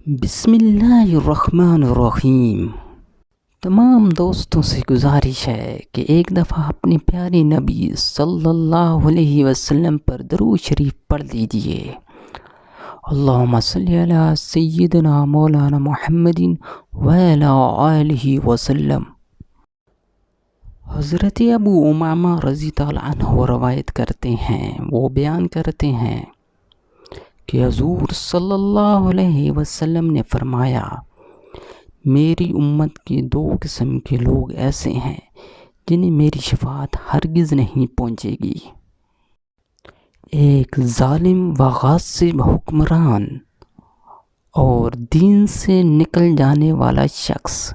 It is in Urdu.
بسم اللہ الرحمن الرحیم۔ تمام دوستوں سے گزارش ہے کہ ایک دفعہ اپنے پیارے نبی صلی اللہ علیہ وسلم پر درود شریف پڑھ لیجئے۔ اللہم صلی علی سیدنا مولانا محمد وعلی آلہ وسلم۔ حضرت ابو امامہ رضی اللہ عنہ روایت کرتے ہیں، وہ بیان کرتے ہیں کہ حضور صلی اللہ علیہ وسلم نے فرمایا، میری امت کے دو قسم کے لوگ ایسے ہیں جنہیں میری شفاعت ہرگز نہیں پہنچے گی۔ ایک ظالم و غاصب حکمران اور دین سے نکل جانے والا شخص۔